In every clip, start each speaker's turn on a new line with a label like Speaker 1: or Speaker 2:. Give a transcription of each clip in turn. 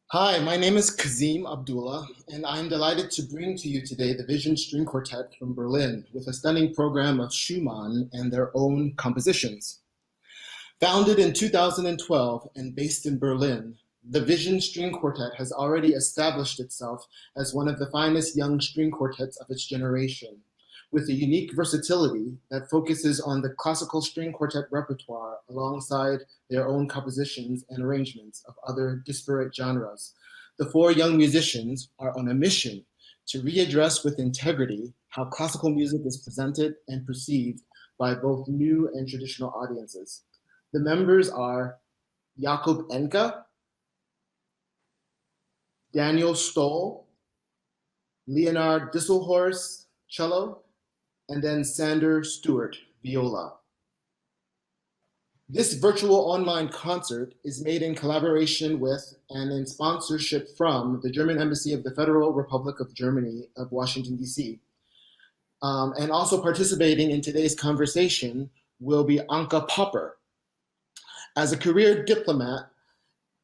Speaker 1: Hi, my name is Kazem Abdullah, and I'm delighted to bring to you today the Vision String Quartet from Berlin with a stunning program of Schumann and their own compositions. Founded in 2012 and based in Berlin, the Vision String Quartet has already established itself as one of the finest young string quartets of its generation, with a unique versatility that focuses on the classical string quartet repertoire alongside their own compositions and arrangements of other disparate genres. The four young musicians are on a mission to readdress with integrity how classical music is presented and perceived by both new and traditional audiences. The members are Jakob Enke, Daniel Stoll, Leonard Disselhorst, cello, and then Sander Stewart, viola. This virtual online concert is made in collaboration with and in sponsorship from the German Embassy of the Federal Republic of Germany of Washington, D.C. And also participating in today's conversation will be Anke Popper. As a career diplomat,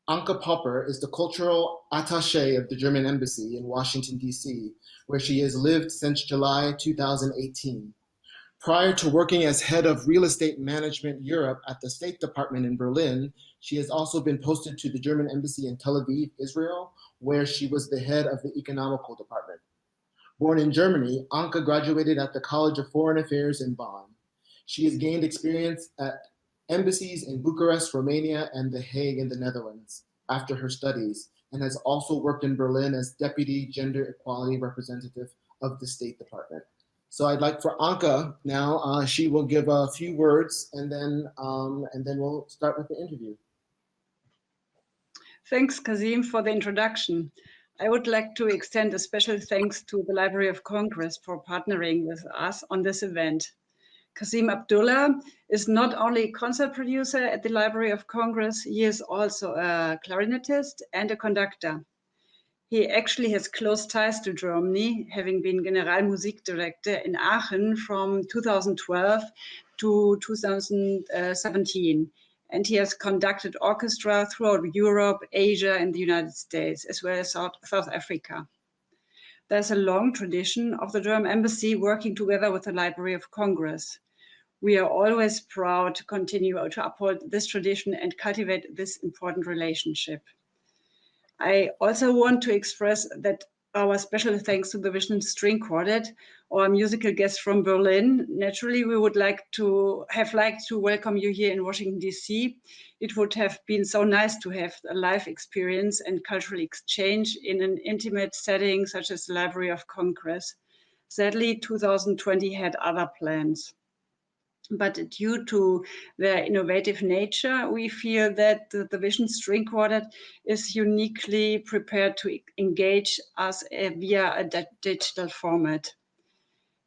Speaker 1: Anke Popper is the cultural attaché of the German Embassy in Washington, D.C., where she has lived since July 2018. Prior to working as head of real estate management Europe at the State Department in Berlin, she has also been posted to the German Embassy in Tel Aviv, Israel, where she was the head of the economical department. Born in Germany, Anke graduated at the College of Foreign Affairs in Bonn. She has gained experience at embassies in Bucharest, Romania, and The Hague in the Netherlands after her studies, and has also worked in Berlin as Deputy Gender Equality Representative of the State Department. So I'd like for Anke now, she will give a few words and then we'll start with the interview.
Speaker 2: Thanks, Kazem, for the introduction. I would like to extend a special thanks to the Library of Congress for partnering with us on this event. Kazem Abdullah is not only a concert producer at the Library of Congress, he is also a clarinetist and a conductor. He actually has close ties to Germany, having been Generalmusikdirektor in Aachen from 2012 to 2017. And he has conducted orchestra throughout Europe, Asia, and the United States, as well as South Africa. There's a long tradition of the German Embassy working together with the Library of Congress. We are always proud to continue to uphold this tradition and cultivate this important relationship. I also want to express that our special thanks to the Vision String Quartet, our musical guest from Berlin. Naturally, we would like to welcome you here in Washington, D.C. It would have been so nice to have a live experience and cultural exchange in an intimate setting such as the Library of Congress. Sadly, 2020 had other plans. But due to their innovative nature, we feel that the Vision String Quartet is uniquely prepared to engage us via a digital format.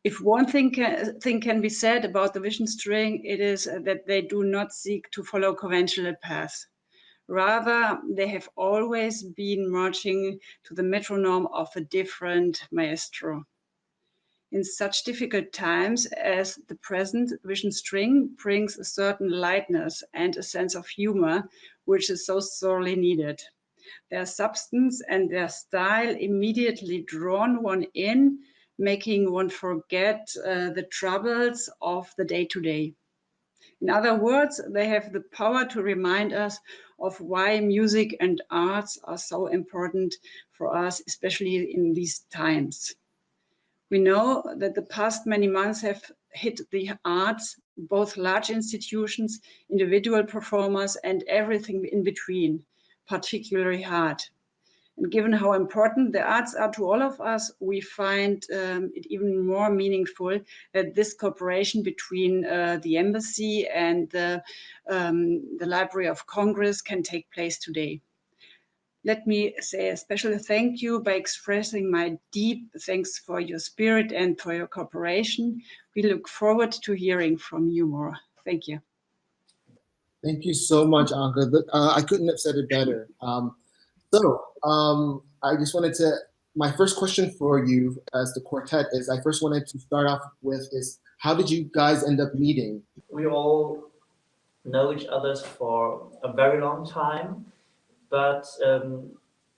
Speaker 2: If one thing can be said about the Vision String, it is that they do not seek to follow conventional paths. Rather, they have always been marching to the metronome of a different maestro. In such difficult times as the present, Vision String brings a certain lightness and a sense of humor, which is so sorely needed. Their substance and their style immediately drawn one in, making one forget the troubles of the day-to-day. In other words, they have the power to remind us of why music and arts are so important for us, especially in these times. We know that the past many months have hit the arts, both large institutions, individual performers, and everything in between, particularly hard. And given how important the arts are to all of us, we find it even more meaningful that this cooperation between the embassy and the Library of Congress can take place today. Let me say a special thank you by expressing my deep thanks for your spirit and for your cooperation. We look forward to hearing from you more. Thank you.
Speaker 1: Thank you so much, Anke. I couldn't have said it better. I just wanted to, my first question for you as the quartet is, I first wanted to start off with is, how did you guys end up meeting?
Speaker 3: We all know each other for a very long time, but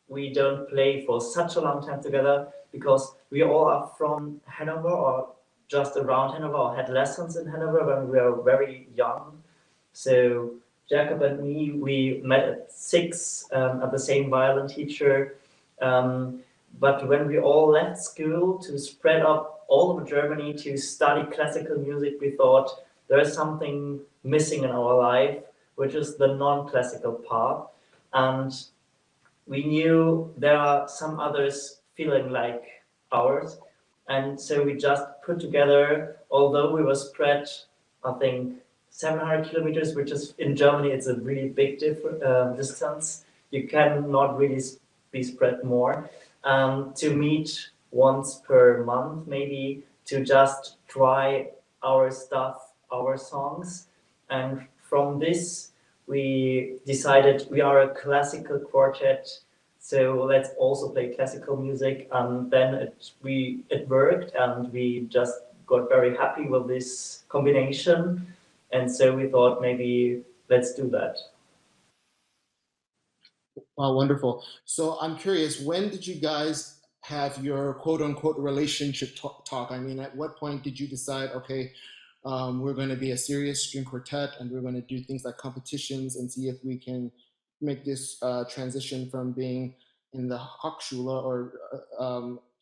Speaker 3: we don't play for such a long time together because we all are from Hanover or just around Hanover or had lessons in Hanover when we were very young. So Jacob and me, we met at 6 at the same violin teacher. But when we all left school to spread up all over Germany to study classical music, we thought there is something missing in our life, which is the non-classical part. And we knew there are some others feeling like ours. And so we just put together, although we were spread, I think, 700 kilometers, which is in Germany, it's a really big distance. You cannot really be spread more. To meet once per month, maybe, to just try our stuff, our songs. And from this, we decided we are a classical quartet, so let's also play classical music. And then it worked, and we just got very happy with this combination. And so we thought maybe let's do that.
Speaker 1: Wow, wonderful. So I'm curious, when did you guys have your quote unquote relationship talk? I mean, at what point did you decide, okay, we're going to be a serious string quartet and we're going to do things like competitions and see if we can make this transition from being in the Hochschule or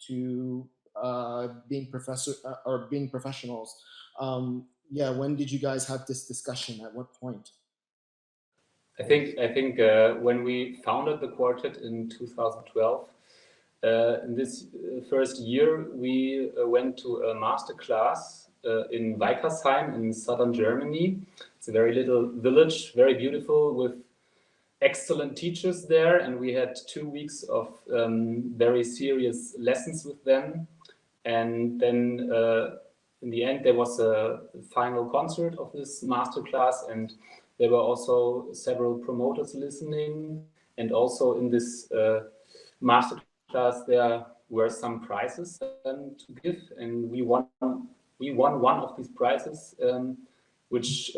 Speaker 1: to being being professionals? Yeah, when did you guys have this discussion? At what point?
Speaker 4: I think when we founded the quartet in 2012, in this first year, we went to a master class in Weikersheim in southern Germany. It's a very little village, very beautiful, with excellent teachers there, and we had 2 weeks of very serious lessons with them. And then in the end, there was a final concert of this master class, and there were also several promoters listening. And also in this master class, there were some prizes to give, and we won one of these prizes, which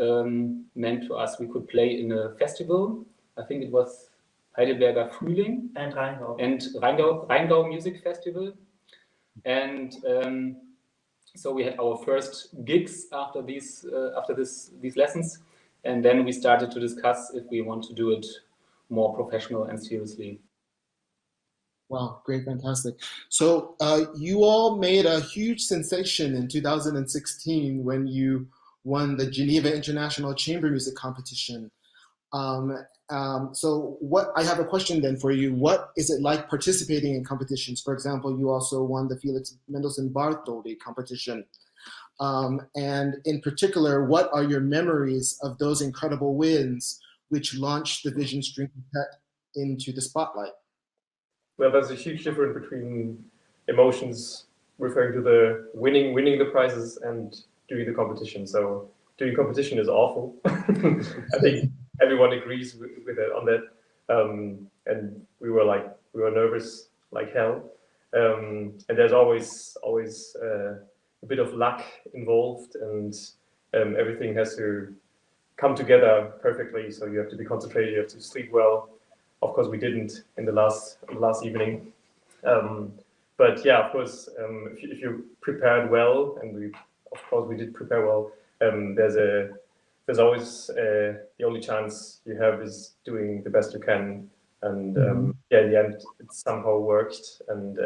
Speaker 4: meant to us we could play in a festival. I think it was Heidelberger Frühling
Speaker 3: and
Speaker 4: Rheingau Music Festival. And so we had our first gigs after these lessons, and then we started to discuss if we want to do it more professional and seriously.
Speaker 1: Wow, great, fantastic. So you all made a huge sensation in 2016 when you won the Geneva International Chamber Music Competition. So I have a question then for you. What is it like participating in competitions? For example, you also won the Felix Mendelssohn Bartholdy competition. And in particular, what are your memories of those incredible wins which launched the Vision String Quartet into the spotlight?
Speaker 5: Well, there's a huge difference between emotions referring to the winning the prizes and doing the competition. So doing competition is awful. I think everyone agrees with it on that. And we were nervous like hell. And there's always a bit of luck involved, and everything has to come together perfectly. So you have to be concentrated, you have to sleep well. Of course, we didn't in the last evening. But yeah, of course, if you prepared well, and we did prepare well, there's always the only chance you have is doing the best you can. And yeah, in the end, it somehow worked. And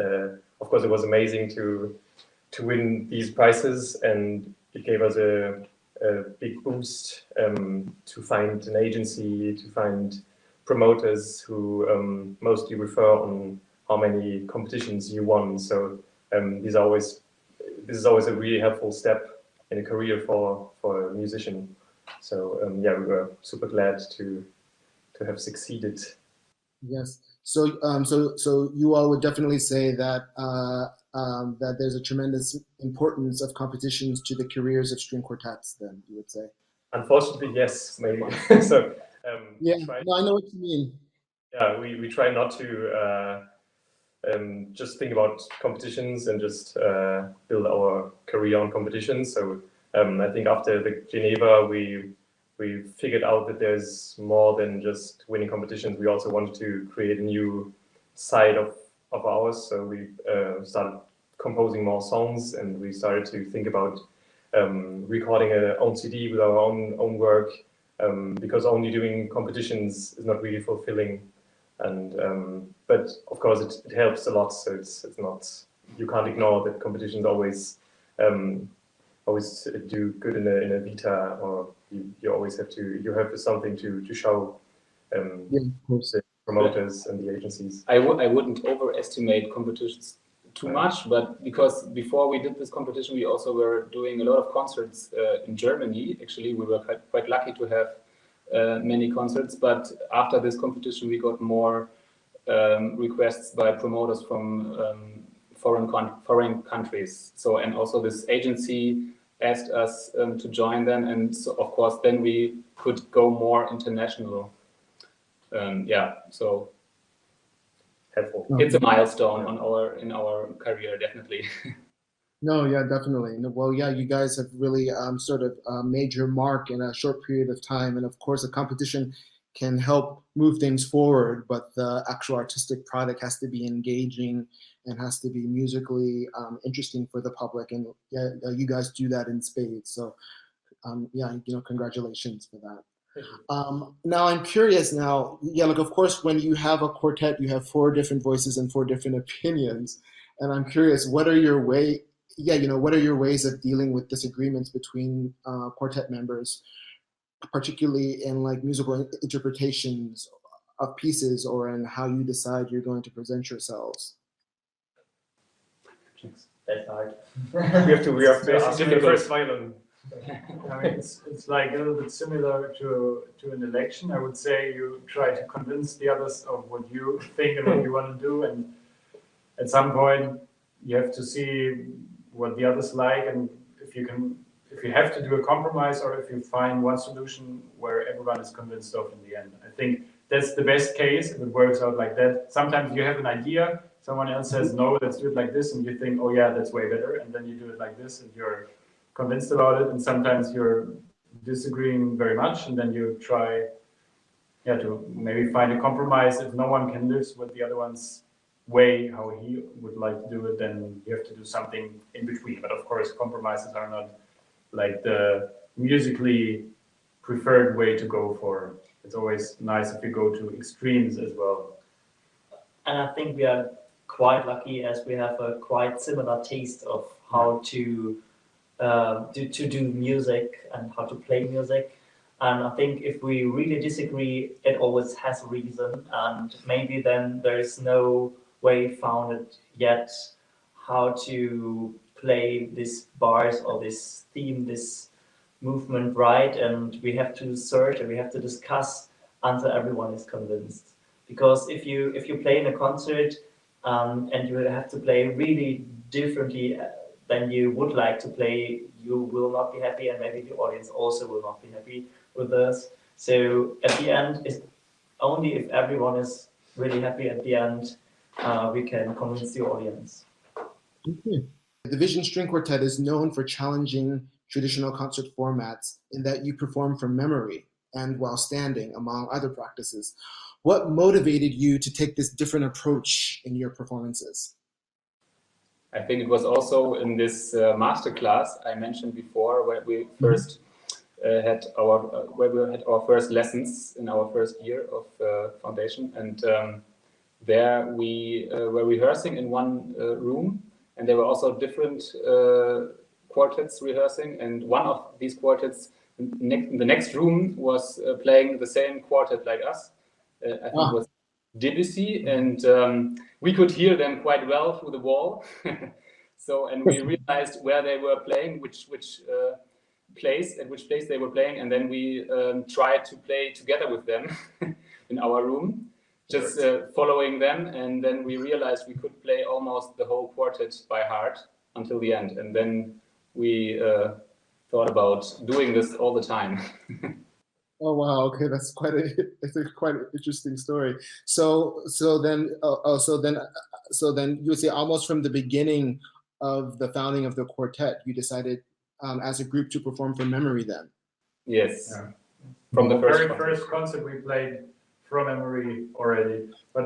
Speaker 5: of course, it was amazing to win these prizes, and it gave us a big boost to find an agency, to find promoters who mostly refer on how many competitions you won. So this is always a really helpful step in a career for a musician. So yeah, we were super glad to have succeeded.
Speaker 1: Yes. So so you all would definitely say that that there's a tremendous importance of competitions to the careers of string quartets. Then you would say.
Speaker 5: Unfortunately, yes, maybe. So
Speaker 1: yeah, no, I know what you mean.
Speaker 5: Yeah, we try not to just think about competitions and just build our career on competitions. So I think after the Geneva, we figured out that there's more than just winning competitions. We also wanted to create a new side of ours. So we started composing more songs, and we started to think about recording our own CD with our own work, because only doing competitions is not really fulfilling. And but of course it helps a lot. So it's not, you can't ignore that competitions always do good in a vita, or you always have something to show the promoters and the agencies.
Speaker 4: I wouldn't overestimate competitions too much, but because before we did this competition, we also were doing a lot of concerts in Germany. Actually, we were quite lucky to have many concerts, but after this competition, we got more requests by promoters from foreign countries. So, and also this agency asked us to join them, and so of course then we could go more international. Yeah, so helpful. It's a milestone in our career, definitely.
Speaker 1: No, yeah, definitely. No, well, yeah, you guys have really sort of made your mark in a short period of time, and of course, a competition can help move things forward, but the actual artistic product has to be engaging and has to be musically interesting for the public, and yeah, you guys do that in spades. So, yeah, congratulations for that. Now I'm curious now, yeah, like of course, when you have a quartet, you have 4 different voices and 4 different opinions, and I'm curious, what are your ways of dealing with disagreements between quartet members, particularly in like musical interpretations of pieces, or in how you decide you're going to present yourselves?
Speaker 3: That's hard.
Speaker 5: We have to ask the first violin.
Speaker 6: I mean, it's like a little bit similar to an election. I would say you try to convince the others of what you think and what you want to do, and at some point you have to see what the others like, and if you have to do a compromise, or if you find one solution where everyone is convinced of in the end. I think that's the best case if it works out like that. Sometimes you have an idea, someone else says, no, let's do it like this, and you think, oh yeah, that's way better, and then you do it like this, and you're convinced about it. And sometimes you're disagreeing very much, and then you try to maybe find a compromise. If no one can live with the other one's way, how he would like to do it, then you have to do something in between. But of course, compromises are not like the musically preferred way to go for. It's always nice if you go to extremes as well.
Speaker 3: And I think we are quite lucky, as we have a quite similar taste of how to do music and how to play music. And I think if we really disagree, it always has a reason, and maybe then there is no way found yet how to play this bars or this theme, this movement right, and we have to search and we have to discuss until everyone is convinced. Because if you play in a concert and you have to play really differently than you would like to play, you will not be happy, and maybe the audience also will not be happy with us. So at the end, it's only if everyone is really happy at the end, we can convince the audience.
Speaker 1: Okay. The Division String Quartet is known for challenging traditional concert formats in that you perform from memory and while standing, among other practices. What motivated you to take this different approach in your performances?
Speaker 4: I think it was also in this master class I mentioned before, where we first had our first lessons in our first year of foundation, and there we were rehearsing in one room, and there were also different quartets rehearsing, and one of these quartets in the next room was playing the same quartet like us. I think it was Debussy, and we could hear them quite well through the wall. So, and we realized where they were playing, which place they were playing, and then we tried to play together with them in our room, just following them, and then we realized we could play almost the whole quartet by heart until the end, and then we thought about doing this all the time.
Speaker 1: Oh wow! Okay, that's quite an interesting story. So then you would say almost from the beginning of the founding of the quartet, you decided as a group to perform from memory. Then.
Speaker 4: Yes.
Speaker 6: Yeah.
Speaker 4: From the
Speaker 6: very first concert we played from memory already. But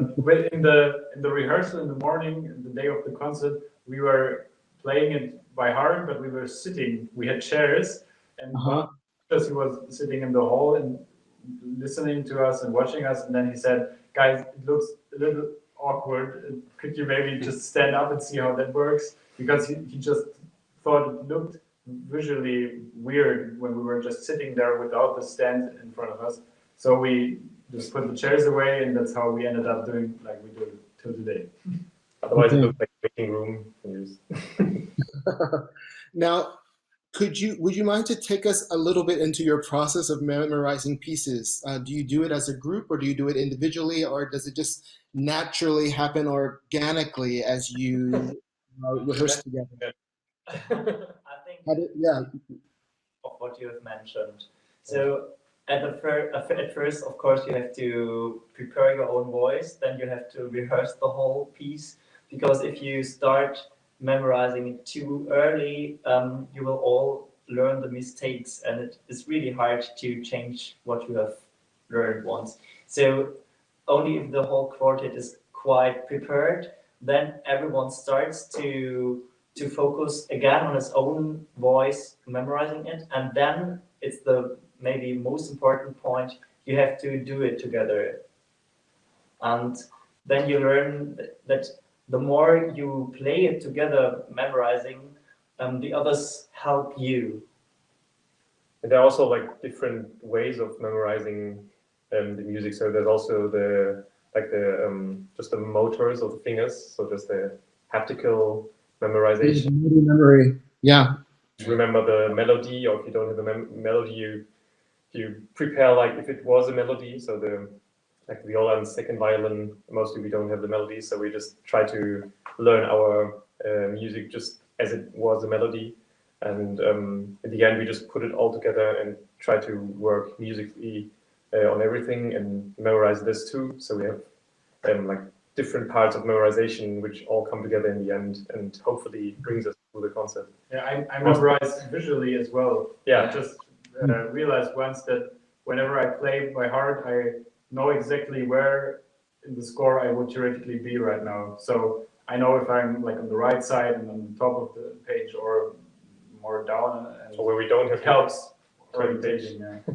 Speaker 6: in the rehearsal in the morning, the day of the concert, we were playing it by heart, but we were sitting. We had chairs, and because he was sitting in the hall and listening to us and watching us, and then he said, "Guys, it looks a little awkward. Could you maybe just stand up and see how that works?" Because he just thought it looked visually weird when we were just sitting there without the stand in front of us. So we just put the chairs away, and that's how we ended up doing like we do till today.
Speaker 5: Otherwise, it looks like a waiting room.
Speaker 1: Now, would you mind to take us a little bit into your process of memorizing pieces? Do you do it as a group, or do you do it individually, or does it just naturally happen organically as you rehearse together?
Speaker 3: I think of what you have mentioned. So at first, of course, you have to prepare your own voice. Then you have to rehearse the whole piece, because if you start memorizing it too early, you will all learn the mistakes, and it is really hard to change what you have learned once. So only if the whole quartet is quite prepared, then everyone starts to focus again on his own voice, memorizing it, and then it's the maybe most important point, you have to do it together. And then you learn that the more you play it together, memorizing, the others help you.
Speaker 5: And there are also like different ways of memorizing the music. So there's also just the motors of the fingers, so just the haptical memorization.
Speaker 1: Memory, yeah.
Speaker 5: Remember the melody, or if you don't have the melody, you prepare like if it was a melody. So the viola and second violin, mostly we don't have the melody, so we just try to learn our music just as it was a melody. And in the end, we just put it all together and try to work musically on everything and memorize this too. So we have like different parts of memorization which all come together in the end, and hopefully brings us through the concert.
Speaker 6: Yeah, I memorize visually as well.
Speaker 5: Yeah.
Speaker 6: I just realized once that whenever I play by heart, I know exactly where in the score I would theoretically be right now. So I know if I'm like on the right side and on the top of the page, or more down, and
Speaker 5: or where we don't have
Speaker 6: helps
Speaker 5: orientation.
Speaker 6: Yeah.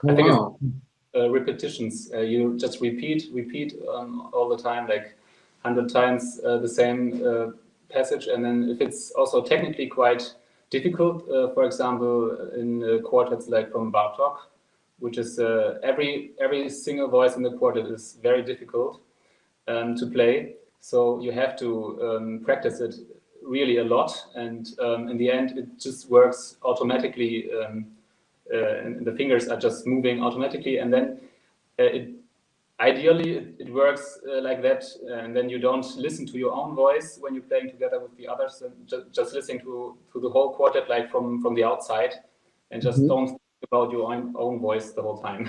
Speaker 4: I think it's repetitions. You just repeat all the time, like 100 times the same passage, and then if it's also technically quite difficult, for example, in quartets like from Bartok, which is every single voice in the quartet is very difficult to play. So you have to practice it really a lot, and in the end, it just works automatically. And the fingers are just moving automatically, and then ideally it works like that, and then you don't listen to your own voice when you're playing together with the others, and just listening to the whole quartet like from the outside, and just don't think about your own voice the whole time.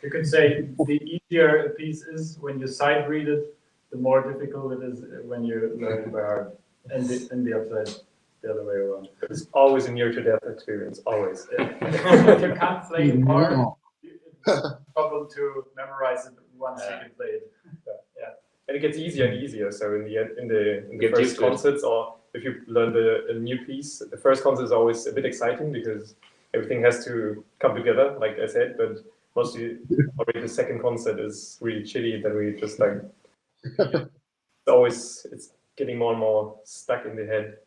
Speaker 6: You could say the easier a piece is when you sight read it, the more difficult it is when you learn it by heart, and the upside, the other way around.
Speaker 5: It's always a near to death experience, always.
Speaker 6: If you can't play it hard, it's a problem to memorize it once you can play it.
Speaker 5: Yeah. And it gets easier and easier. So in the end, in the first concerts, or if you learn a new piece, the first concert is always a bit exciting because everything has to come together, like I said. But mostly already the second concert is really chilly. That we just like it's getting more and more stuck in the head.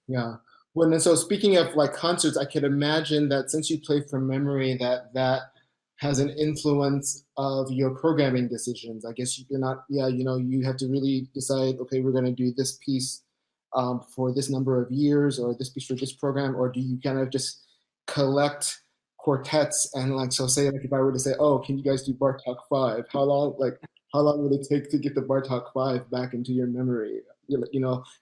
Speaker 1: Yeah. Well, and so speaking of like concerts, I could imagine that since you play from memory, that has an influence of your programming decisions. I guess you're not, you have to really decide, okay, we're going to do this piece for this number of years, or this piece for this program, or do you kind of just collect quartets and like, so say like if I were to say, oh, can you guys do Bartok 5? How long would it take to get the Bartok 5 back into your memory?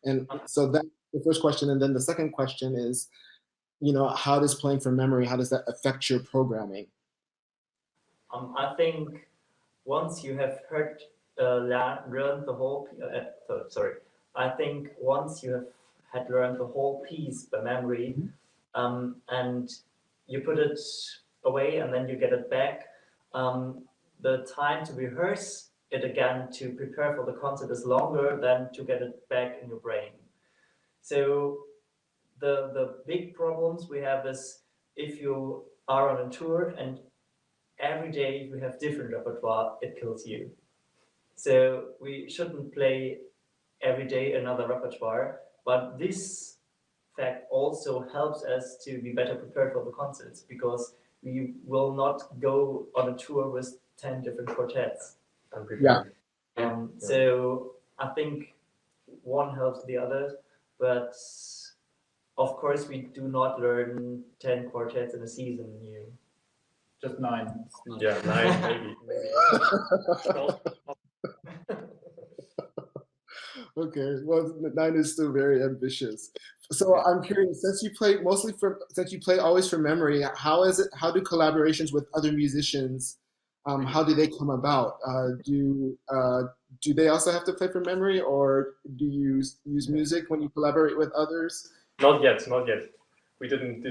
Speaker 1: And so that's the first question. And then the second question is, how does playing from memory, how does that affect your programming?
Speaker 3: I think once you have learned the whole, I think once you have had learned the whole piece by memory, and you put it away and then you get it back, the time to rehearse it again to prepare for the concert is longer than to get it back in your brain. So the big problems we have is if you are on a tour and every day you have different repertoire, it kills you. So we shouldn't play every day another repertoire, but this fact also helps us to be better prepared for the concerts because we will not go on a tour with 10 different quartets.
Speaker 1: Yeah.
Speaker 3: So I think one helps the other, but of course we do not learn 10 quartets in a season.
Speaker 6: Just 9.
Speaker 5: Yeah, 9 maybe. 12.
Speaker 1: Okay, well, 9 is still very ambitious. So I'm curious, since you play always from memory, how do collaborations with other musicians, how do they come about? Do they also have to play from memory, or do you use music when you collaborate with others?
Speaker 5: Not yet. We didn't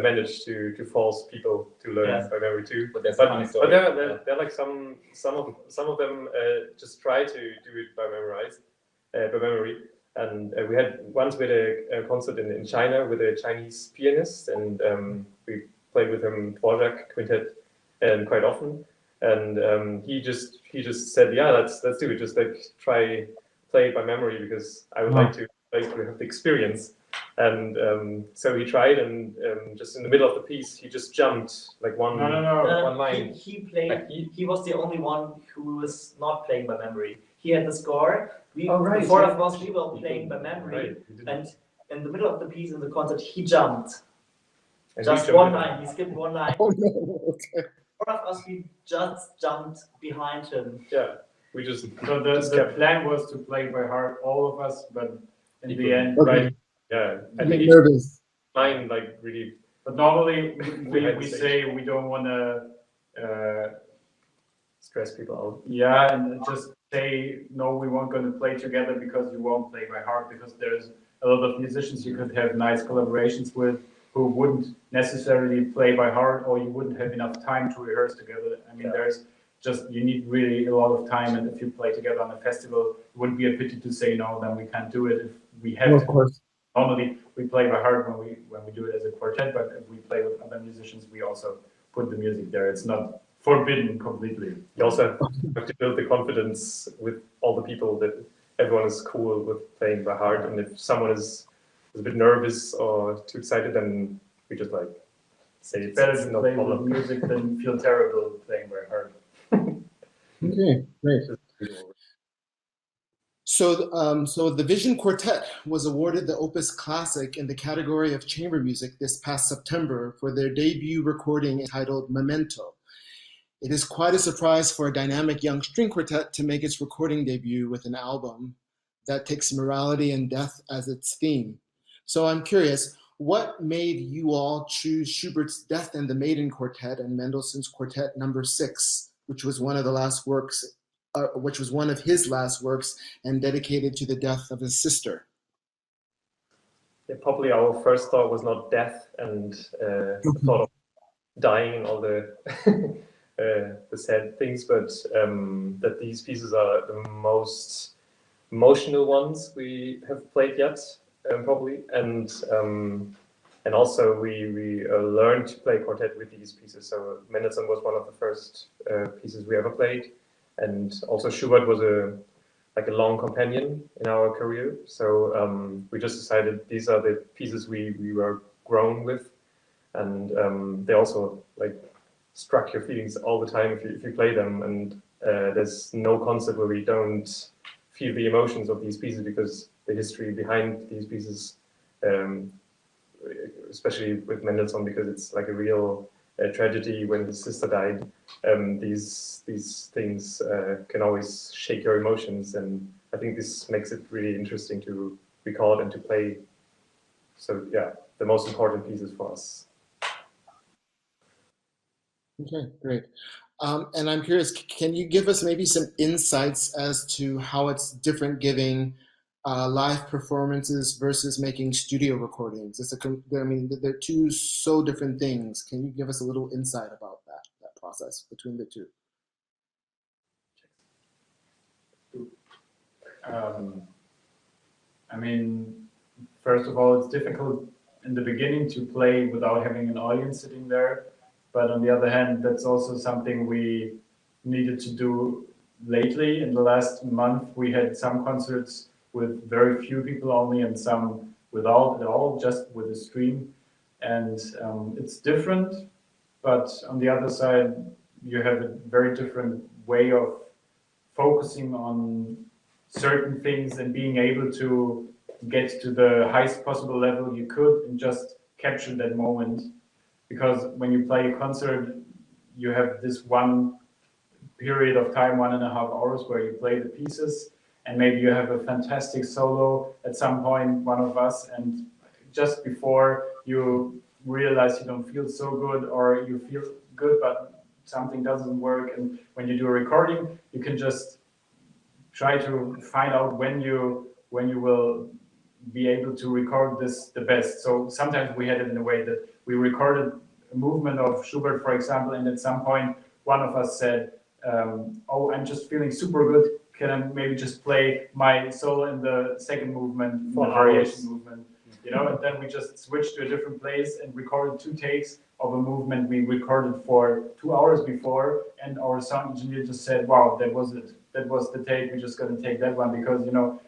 Speaker 5: manage to force people to learn by memory too. But there are like some of them just try to do it by memory. And we had a concert in China with a Chinese pianist, and we played with him Dvorak quintet and quite often. And he just said, yeah, let's do it. Just like play it by memory because I would like to have the experience. And so he tried, and just in the middle of the piece, he just jumped like one line.
Speaker 3: He played. He was the only one who was not playing by memory. He had the score. The four of us, we were playing by memory, and in the middle of the piece in the concert, he jumped. And just one line. He skipped one line.
Speaker 1: Oh, no. Okay.
Speaker 3: Four of us, we just jumped behind him.
Speaker 5: Yeah, we just.
Speaker 6: So the plan was to play by heart, all of us, but in the end, right?
Speaker 5: Yeah,
Speaker 1: I get nervous.
Speaker 5: Mine like really.
Speaker 6: But normally we say we don't want to
Speaker 5: stress people out.
Speaker 6: Yeah, and just say no, we won't going to play together because you won't play by heart. Because there's a lot of musicians you could have nice collaborations with who wouldn't necessarily play by heart, or you wouldn't have enough time to rehearse together. I mean, you need really a lot of time, and if you play together on a festival, it would be a pity to say no, then we can't do it. If we have
Speaker 1: of course.
Speaker 6: Normally we play by heart when we do it as a quartet, but if we play with other musicians, we also put the music there. It's not forbidden completely.
Speaker 5: You also have to build the confidence with all the people that everyone is cool with playing by heart, and if someone is a bit nervous or too excited, then we just like say
Speaker 6: it's better to play with music than feel terrible playing by heart.
Speaker 1: Okay, great. So the Vision Quartet was awarded the Opus Classic in the category of chamber music this past September for their debut recording entitled Memento. It is quite a surprise for a dynamic young string quartet to make its recording debut with an album that takes morality and death as its theme. So I'm curious, what made you all choose Schubert's Death and the Maiden Quartet and Mendelssohn's Quartet No. 6, which was one of his last works and dedicated to the death of his sister?
Speaker 5: Yeah, probably our first thought was not death and the thought of dying and all the the sad things, but that these pieces are the most emotional ones we have played yet, probably, and also we learned to play quartet with these pieces. So Mendelssohn was one of the first pieces we ever played, and also Schubert was a long companion in our career. So we just decided these are the pieces we were grown with, and they also like struck your feelings all the time if you play them. And there's no concert where we don't feel the emotions of these pieces, because the history behind these pieces, especially with Mendelssohn, because it's like a real tragedy when his sister died. These things can always shake your emotions, and I think this makes it really interesting to record and to play. So yeah, the most important pieces for us.
Speaker 1: Okay, great. And I'm curious, can you give us maybe some insights as to how it's different giving live performances versus making studio recordings? They're two so different things. Can you give us a little insight about that process between the two?
Speaker 6: I mean, first of all, it's difficult in the beginning to play without having an audience sitting there. But on the other hand, that's also something we needed to do lately. In the last month, we had some concerts with very few people only and some without at all, just with a stream. And it's different, but on the other side, you have a very different way of focusing on certain things and being able to get to the highest possible level you could and just capture that moment. Because when you play a concert, you have this one period of time, 1.5 hours, where you play the pieces, and maybe you have a fantastic solo at some point, one of us, and just before you realize you don't feel so good, or you feel good but something doesn't work, and when you do a recording, you can just try to find out when you will be able to record this the best. So sometimes we had it in a way that we recorded a movement of Schubert, for example, and at some point one of us said, oh, I'm just feeling super good. Can I maybe just play my solo in the second movement, the variation movement, you know? And then we just switched to a different place and recorded 2 takes of a movement we recorded for 2 hours before. And our sound engineer just said, wow, that was it. That was the take. We're just going to take that one because, you know,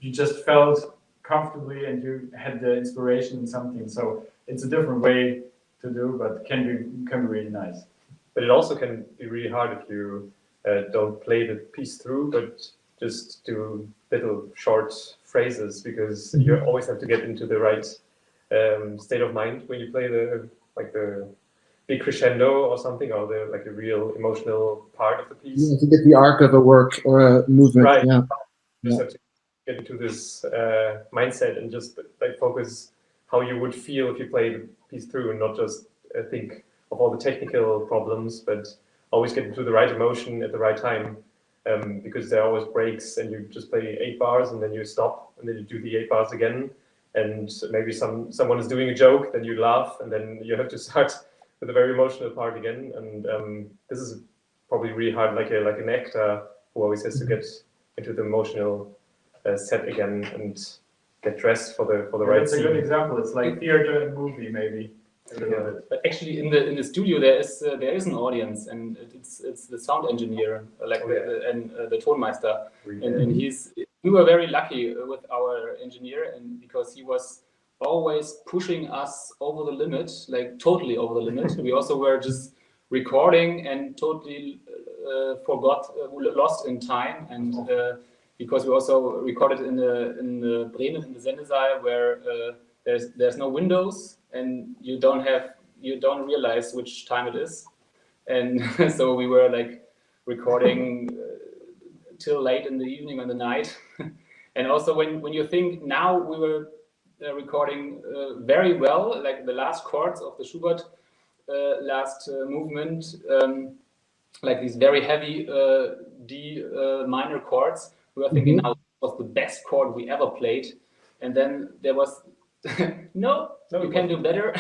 Speaker 6: you just felt comfortably and you had the inspiration in something. So it's a different way to do, but can be really nice.
Speaker 5: But it also can be really hard if you don't play the piece through, but just do little short phrases, because you always have to get into the right state of mind when you play the big crescendo or something, or the like a real emotional part of the piece.
Speaker 1: Yeah, to get the arc of a work or a movement.
Speaker 5: Right.
Speaker 1: Yeah.
Speaker 5: Just have to get into this mindset and just like focus how you would feel if you play the piece through, and not just think of all the technical problems, but always get into the right emotion at the right time, because there are always breaks, and you just play 8 bars and then you stop, and then you do the 8 bars again, and maybe someone is doing a joke, then you laugh, and then you have to start with a very emotional part again. And this is probably really hard, like an actor who always has to get into the emotional set again and get dressed for the right
Speaker 6: That's
Speaker 5: scene.
Speaker 6: a good example. It's like theater and movie, maybe.
Speaker 4: Yeah. But actually, in the studio there is an audience, and it's the sound engineer, like the Tonmeister, and we were very lucky with our engineer, and because he was always pushing us over the limit, like totally over the limit. We also were just recording and totally lost in time, and because we also recorded in the Bremen, in the Sendesaal, where there's no windows, and you don't realize which time it is, and so we were like recording till late in the evening on the night. And also when you think now, we were recording very well, like the last chords of the Schubert last movement, like these very heavy D minor chords. We were thinking now was the best chord we ever played, and then there was no, you can do better.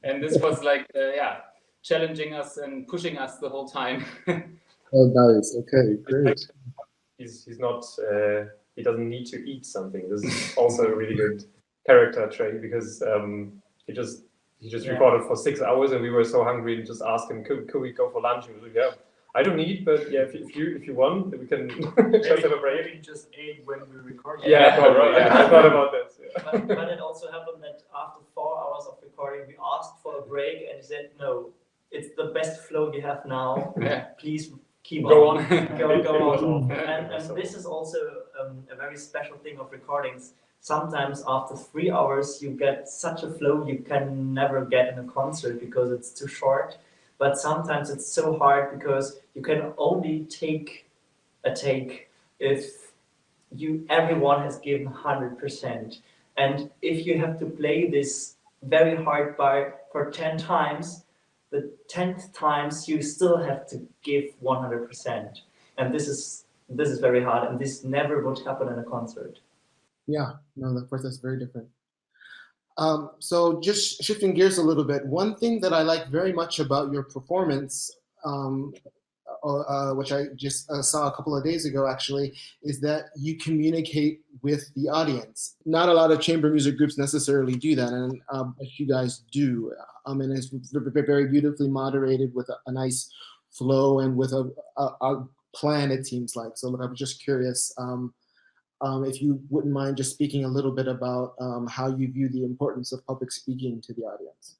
Speaker 4: And this was like challenging us and pushing us the whole time.
Speaker 1: Oh, nice. Okay, great.
Speaker 5: He's not he doesn't need to eat something. This is also a really good character trait, because he just recorded for 6 hours, and we were so hungry and just asked him, could we go for lunch? And he was like, yeah, I don't eat, but yeah, if you want, we can just have a break.
Speaker 6: Maybe just ate when we recorded.
Speaker 5: Yeah, probably. Yeah. I thought about this. Yeah.
Speaker 3: But it also happened that after 4 hours of recording, we asked for a break, and he said, no, it's the best flow you have now. Please keep
Speaker 4: Go on.
Speaker 3: Go on. And this is also a very special thing of recordings. Sometimes after 3 hours, you get such a flow you can never get in a concert because it's too short. But sometimes it's so hard because you can only take a take if everyone has given 100%. And if you have to play this very hard bar for 10 times, the 10th times you still have to give 100%. And this is very hard, and this never would happen in a concert.
Speaker 1: Yeah, no, of course, that's very different. So just shifting gears a little bit, one thing that I like very much about your performance which I just saw a couple of days ago, actually, is that you communicate with the audience. Not a lot of chamber music groups necessarily do that, and but you guys do. And it's very beautifully moderated with a nice flow and with a plan, it seems like. So I'm just curious if you wouldn't mind just speaking a little bit about how you view the importance of public speaking to the audience.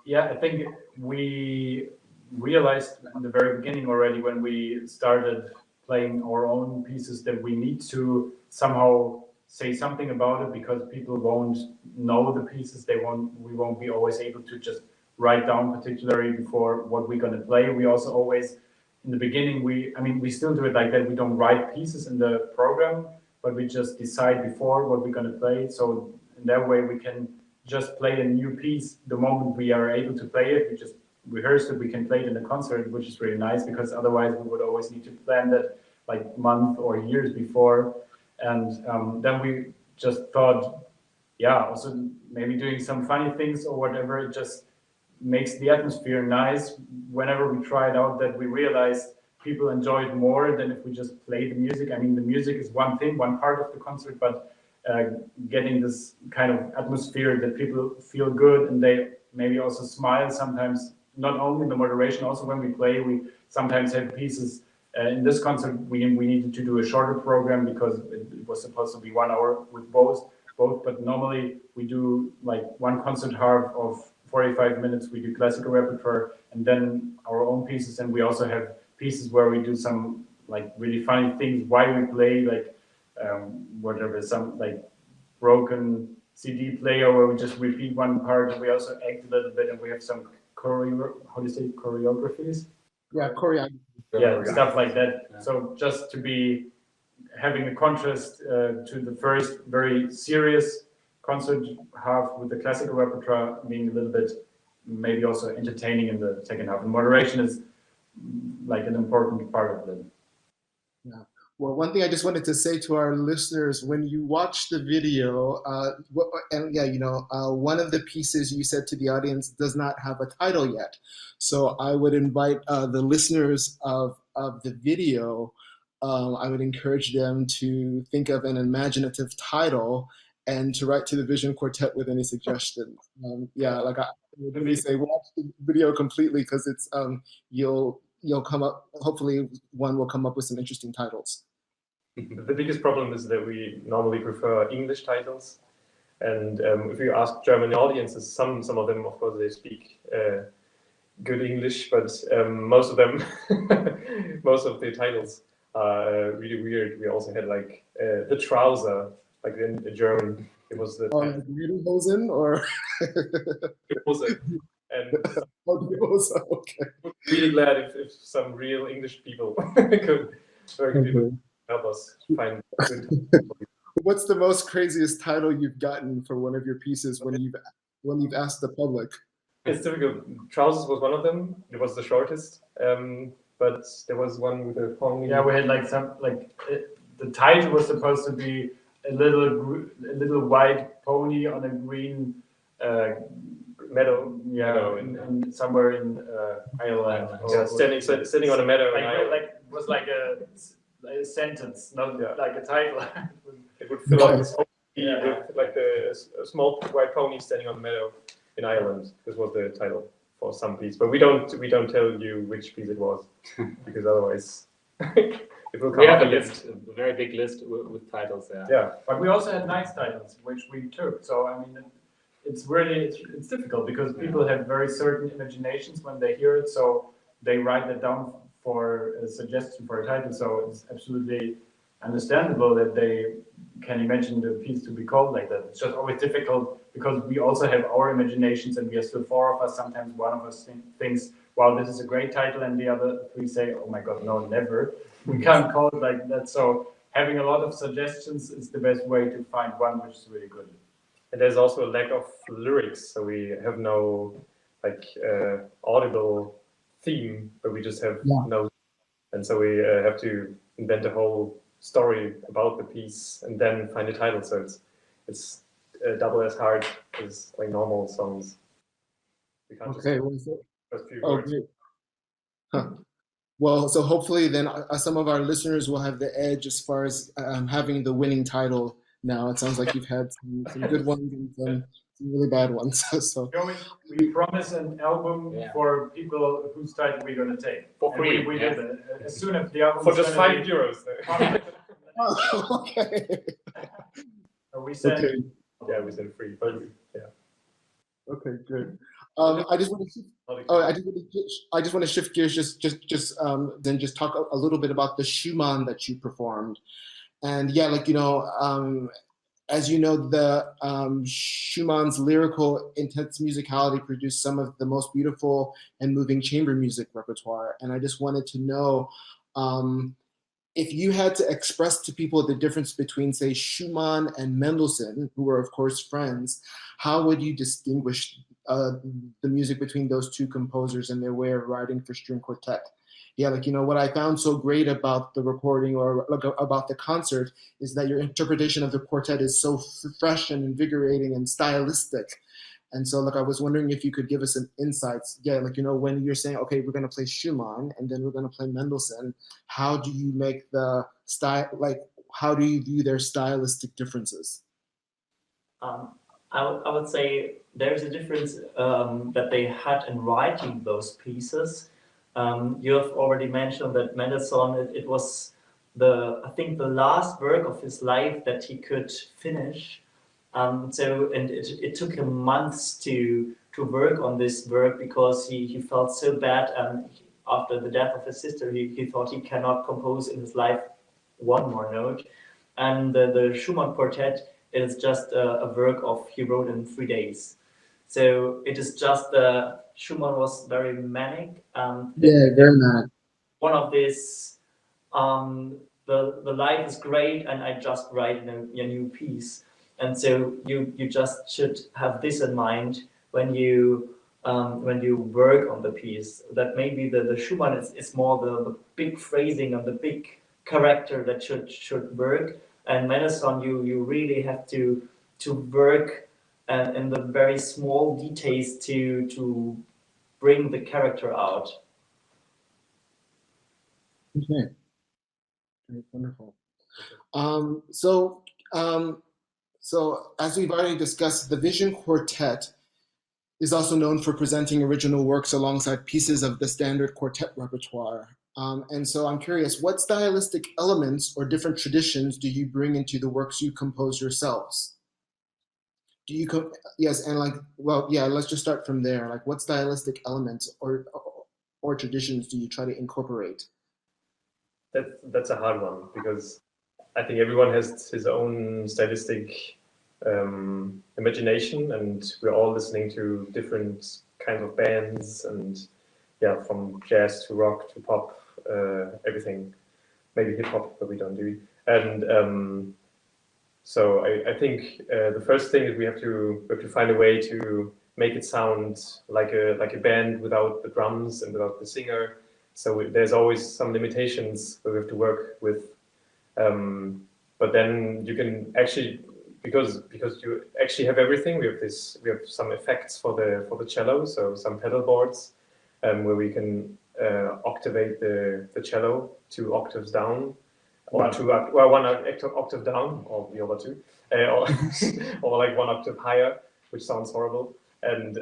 Speaker 6: Yeah, I think we realized in the very beginning already when we started playing our own pieces that we need to somehow say something about it, because people won't know the pieces. We won't be always able to just write down particularly before what we're going to play. We also always, in the beginning, we still do it like that. We don't write pieces in the program, but we just decide before what we're going to play. So in that way we can just play a new piece the moment we are able to play it. We just rehearse it, we can play it in a concert, which is really nice, because otherwise we would always need to plan that like months or years before. And then we just thought, yeah, also maybe doing some funny things or whatever, it just makes the atmosphere nice. Whenever we try it out, that we realized people enjoy it more than if we just play the music. I mean, the music is one thing, one part of the concert, but getting this kind of atmosphere that people feel good and they maybe also smile sometimes, not only the moderation, also when we play, we sometimes have pieces. In this concert, we needed to do a shorter program because it was supposed to be 1 hour with both, but normally we do like one concert half of 45 minutes, we do classical repertoire and then our own pieces, and we also have pieces where we do some like really funny things while we play, like whatever, some like broken CD player where we just repeat one part, and we also act a little bit, and we have some choreographies.
Speaker 1: Yeah, choreography.
Speaker 6: Yeah, stuff like that. Yeah. So just to be having a contrast to the first very serious concert half with the classical repertoire, being a little bit maybe also entertaining in the second half. And moderation is like an important part of it.
Speaker 1: Yeah. Well, one thing I just wanted to say to our listeners, when you watch the video, and yeah, one of the pieces you said to the audience does not have a title yet. So I would invite the listeners of the video, I would encourage them to think of an imaginative title and to write to the Vision Quartet with any suggestions. Yeah, like I would really say, watch the video completely, because it's you'll come up, hopefully one will come up with some interesting titles.
Speaker 5: The biggest problem is that we normally prefer English titles, and if you ask German audiences, some of them, of course, they speak good English, but most of them, most of the titles are really weird. We also had like the trouser, like in German, it was the
Speaker 1: Hosen or
Speaker 5: Hose. And
Speaker 1: okay.
Speaker 5: Really glad if some real English people could help us find good.
Speaker 1: What's the most craziest title you've gotten for one of your pieces when you've asked the public?
Speaker 5: It's difficult. Trousers was one of them. It was the shortest, but there was one with a pony.
Speaker 6: Yeah, we had like the title was supposed to be a little white pony on a green
Speaker 5: meadow.
Speaker 6: Yeah, in somewhere in Ireland.
Speaker 5: Yeah, standing on a meadow.
Speaker 6: It was like a sentence, not like a title.
Speaker 5: It would fill up this whole with like a small white pony standing on a meadow in Ireland. This was the title for some piece, but we don't tell you which piece it was, because otherwise it will come.
Speaker 4: We have a list, a very big list with titles there.
Speaker 6: Yeah, but we also had nice titles which we took. So I mean, it's really it's difficult because people have very certain imaginations when they hear it, so they write that down for a suggestion for a title. So it's absolutely understandable that they can imagine the piece to be called like that. It's just always difficult because we also have our imaginations, and we are still 4 of us. Sometimes one of us thinks, wow, this is a great title, and the other 3 say, oh my God, no, never. We can't call it like that. So having a lot of suggestions is the best way to find one which is really good.
Speaker 5: And there's also a lack of lyrics, so we have no like audible theme, but we just have notes, and so we have to invent a whole story about the piece and then find a title. So it's double as hard as like normal songs. We can't just few words.
Speaker 1: Huh. Well, so hopefully then some of our listeners will have the edge as far as having the winning title now. It sounds like you've had some good ones and some really bad ones. So
Speaker 6: We promise an album for people whose title we're going to take.
Speaker 5: For free.
Speaker 6: And we did it. As soon as the album
Speaker 5: For just €5.
Speaker 1: oh, okay.
Speaker 6: We said,
Speaker 1: Okay.
Speaker 5: Yeah, we said free, but yeah.
Speaker 1: Okay, good. I just want to. Oh, I just want to shift gears. Then just talk a little bit about the Schumann that you performed, and yeah, like as you know, the Schumann's lyrical, intense musicality produced some of the most beautiful and moving chamber music repertoire, and I just wanted to know. If you had to express to people the difference between, say, Schumann and Mendelssohn, who were, of course, friends, how would you distinguish the music between those two composers and their way of writing for string quartet? Yeah, like, what I found so great about the recording or about the concert is that your interpretation of the quartet is so fresh and invigorating and stylistic. And so, like, I was wondering if you could give us some insights. Yeah, like, when you're saying, okay, we're going to play Schumann and then we're going to play Mendelssohn, how do you make the style, like, how do you view their stylistic differences?
Speaker 3: I would say there's a difference that they had in writing those pieces. You have already mentioned that Mendelssohn, it was I think the last work of his life that he could finish. It took him months to work on this work because he felt so bad, and after the death of his sister, he thought he cannot compose in his life one more note. And the Schumann quartet is just a work he wrote in 3 days. So it is just Schumann was very manic.
Speaker 1: Yeah, very manic.
Speaker 3: One of these, the life is great, and I just write a new piece. And so you just should have this in mind when you work on the piece. That maybe the Schumann is more the big phrasing and the big character that should work. And Mendelssohn, you really have to work in the very small details to bring the character out.
Speaker 1: Okay. Wonderful. So as we've already discussed, the Vision Quartet is also known for presenting original works alongside pieces of the standard quartet repertoire. And so I'm curious, what stylistic elements or different traditions do you bring into the works you compose yourselves? Yes, and let's just start from there. Like, what stylistic elements or traditions do you try to incorporate?
Speaker 5: That's a hard one, because I think everyone has his own stylistic imagination, and we're all listening to different kinds of bands, and from jazz to rock to pop, everything, maybe hip hop, but we don't do. And so I think the first thing is we have to find a way to make it sound like a band without the drums and without the singer. So there's always some limitations that we have to work with. But then you can actually, because you actually have everything. We have some effects for the cello, so some pedal boards where we can octavate the cello 2 octaves down, or 1 octave down, or the other 2, or like 1 octave higher, which sounds horrible. And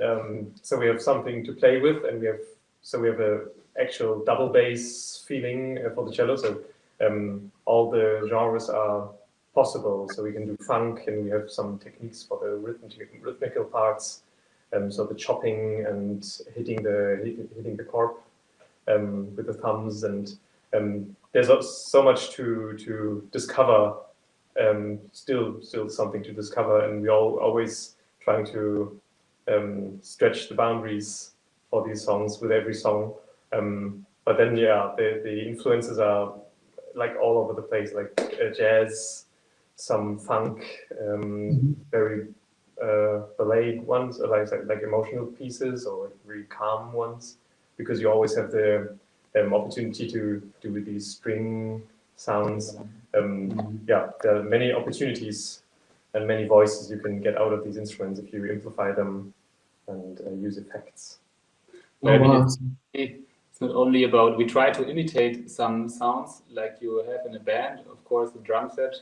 Speaker 5: so we have something to play with, and we have a actual double bass feeling for the cello. So all the genres are possible. So we can do funk, and we have some techniques for the rhythmical parts. So the chopping and hitting the corp with the thumbs, and there's so much to discover. Still something to discover, and we always trying to stretch the boundaries for these songs with every song. But then the influences are like all over the place, like jazz, some funk, very ballet ones, like emotional pieces, or really calm ones, because you always have the opportunity to do with these string sounds. There are many opportunities and many voices you can get out of these instruments if you amplify them and use effects.
Speaker 4: I mean, it's not only about, we try to imitate some sounds like you have in a band, of course, the drum set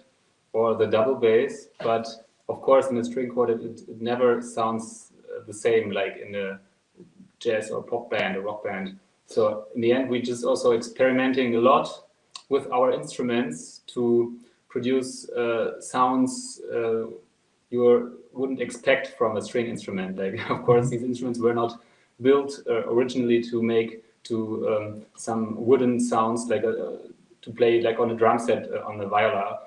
Speaker 4: or the double bass, but of course in a string quartet it never sounds the same like in a jazz or pop band or rock band. So in the end, we just also experimenting a lot with our instruments to produce sounds you wouldn't expect from a string instrument. Like, of course, these instruments were not built originally to make some wooden sounds like to play like on a drum set on the viola.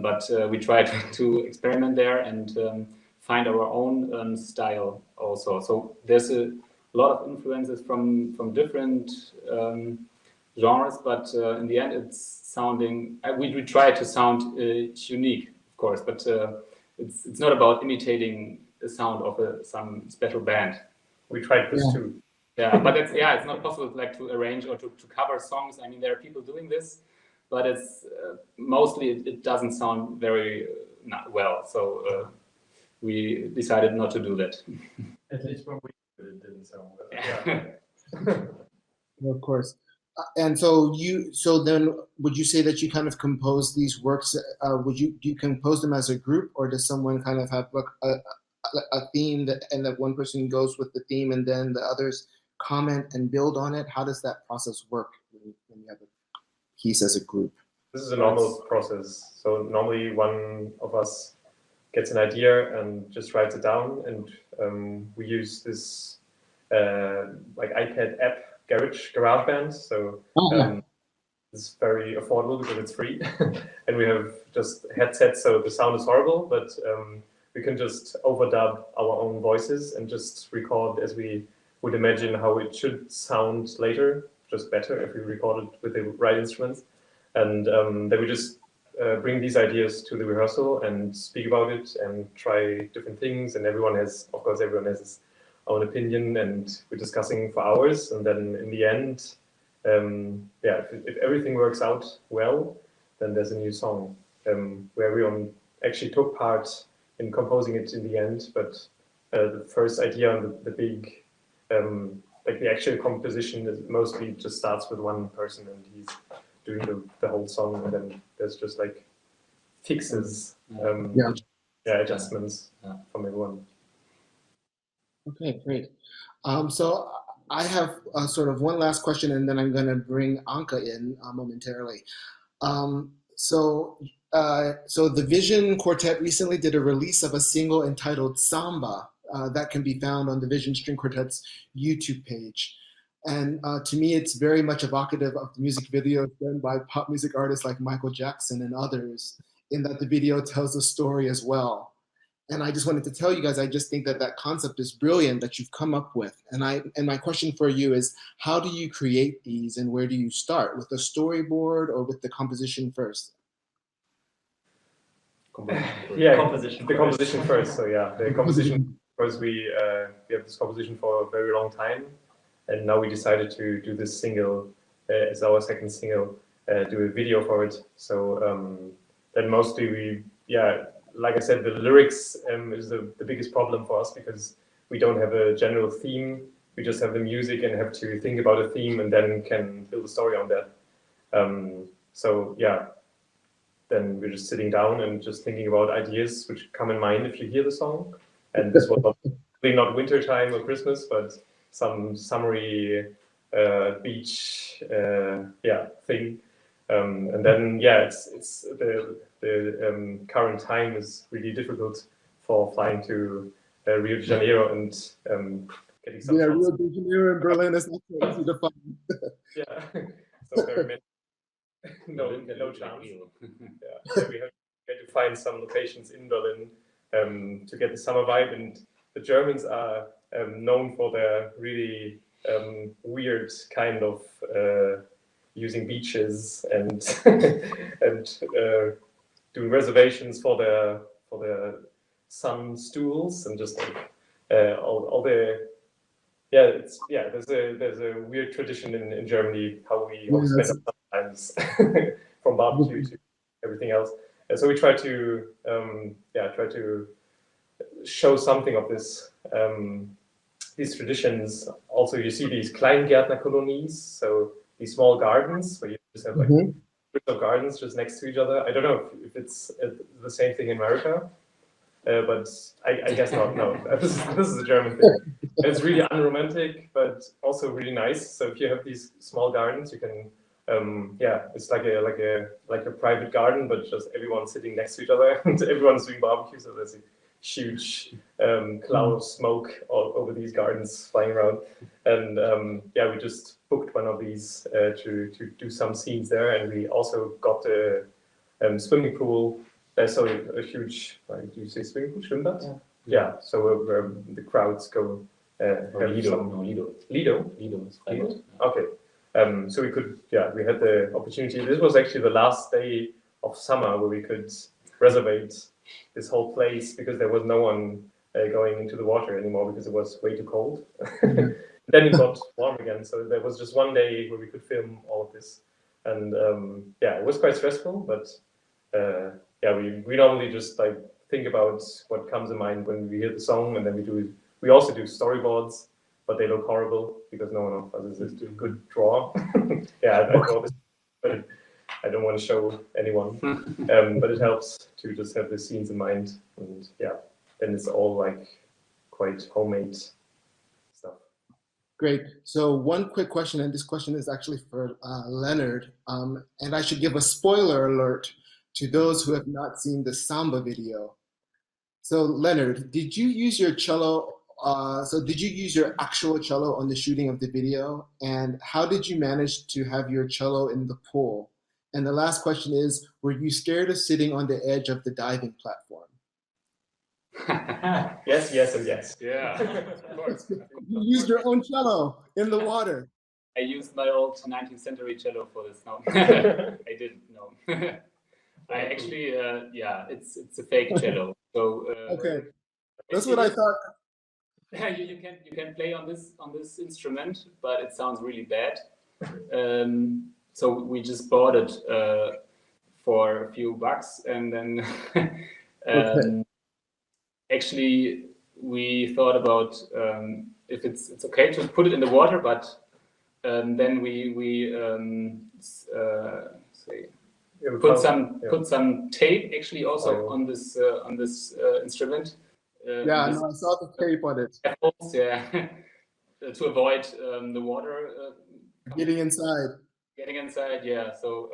Speaker 4: But we tried to experiment there and find our own style also. So there's a lot of influences from different genres, but in the end, it's sounding. We try to sound unique, of course, but it's not about imitating the sound of some special band.
Speaker 5: We tried this too.
Speaker 4: Yeah, but it's not possible like to arrange or to cover songs. I mean, there are people doing this, but it's mostly it doesn't sound very not well. So we decided not to do that.
Speaker 5: At least when we it didn't sound well.
Speaker 1: Yeah. Of course. And so then would you say that you kind of compose these works? Do you compose them as a group, or does someone kind of have like a theme and that one person goes with the theme and then the others comment and build on it? How does that process work when you have a piece as a group?
Speaker 5: This is a normal process. So normally one of us gets an idea and just writes it down, and we use this like iPad app GarageBand. So it's very affordable because it's free, and we have just headsets, so the sound is horrible, but we can just overdub our own voices and just record as we would imagine how it should sound later, just better if we record it with the right instruments. And then we just bring these ideas to the rehearsal and speak about it and try different things. And everyone has his own opinion, and we're discussing for hours. And then in the end, if everything works out well, then there's a new song where everyone actually took part in composing it in the end. But the first idea on the big, like the actual composition, is mostly just starts with one person, and he's doing the whole song, and then there's just like fixes, adjustments from everyone.
Speaker 1: Okay, great. So I have sort of one last question, and then I'm going to bring Anke in momentarily. So the Vision Quartet recently did a release of a single entitled Samba that can be found on the Vision String Quartet's YouTube page. And to me, it's very much evocative of the music video done by pop music artists like Michael Jackson and others, in that the video tells a story as well. And I just wanted to tell you guys, I just think that concept is brilliant that you've come up with. And my question for you is, how do you create these, and where do you start? With the storyboard or with the composition first?
Speaker 5: Composition first. So the composition first. We have this composition for a very long time, and now we decided to do this single as our second single, do a video for it. So then mostly like I said, the lyrics is the biggest problem for us, because we don't have a general theme. We just have the music and have to think about a theme and then can build a story on that. Then we're just sitting down and just thinking about ideas which come in mind if you hear the song. And this was not winter time or Christmas, but some summery beach thing. And then it's the current time is really difficult for flying to Rio de Janeiro and getting some shots.
Speaker 1: Rio de Janeiro and Berlin is not so easy to find.
Speaker 5: So very many, no chance. So we had to find some locations in Berlin to get the summer vibe. And the Germans are known for their really weird kind of using beaches and and doing reservations for their sun stools, and just like all the there's a weird tradition in Germany how we spend our times from barbecue to everything else. And so we try to show something of this these traditions. Also, you see these Kleingärtner-Kolonies, so these small gardens where you just have like strips of gardens just next to each other. I don't know if it's the same thing in America, but I guess not. No, this is a German thing. And it's really unromantic, but also really nice. So if you have these small gardens, you can, it's like a private garden, but just everyone sitting next to each other and everyone's doing barbecue. So there's a huge cloud of smoke all over these gardens flying around. And we just booked one of these to do some scenes there, and we also got a swimming pool. So a huge, do you say swimming pool? Schwimmbad? Yeah. So where the crowds go.
Speaker 4: Lido.
Speaker 5: Lido. Okay. So we could, we had the opportunity. This was actually the last day of summer where we could reserve this whole place because there was no one going into the water anymore because it was way too cold. Then it got warm again. So there was just one day where we could film all of this. And it was quite stressful, but we normally just like think about what comes in mind when we hear the song, and then we also do storyboards, but they look horrible because no one of us is a good drawer. I draw this, but I don't want to show anyone. But it helps to just have the scenes in mind, and then it's all like quite homemade stuff.
Speaker 1: Great. So one quick question, and this question is actually for Leonard, and I should give a spoiler alert to those who have not seen the Samba video. So Leonard, did you use your cello? Did you use your actual cello on the shooting of the video? And how did you manage to have your cello in the pool? And the last question is, were you scared of sitting on the edge of the diving platform?
Speaker 5: Yes, and yes.
Speaker 4: Yeah, of course.
Speaker 1: You used your own cello in the water.
Speaker 4: I used my old 19th century cello for this. No, I didn't. No, I actually, it's a fake cello. So
Speaker 1: Okay, that's what I thought.
Speaker 4: Yeah, you can play on this instrument, but it sounds really bad. So we just bought it for a few bucks, and then actually we thought about if it's okay to put it in the water, but then we put some tape actually also on this instrument.
Speaker 1: I saw the tape on it.
Speaker 4: To avoid the water
Speaker 1: getting inside.
Speaker 4: Yeah. So,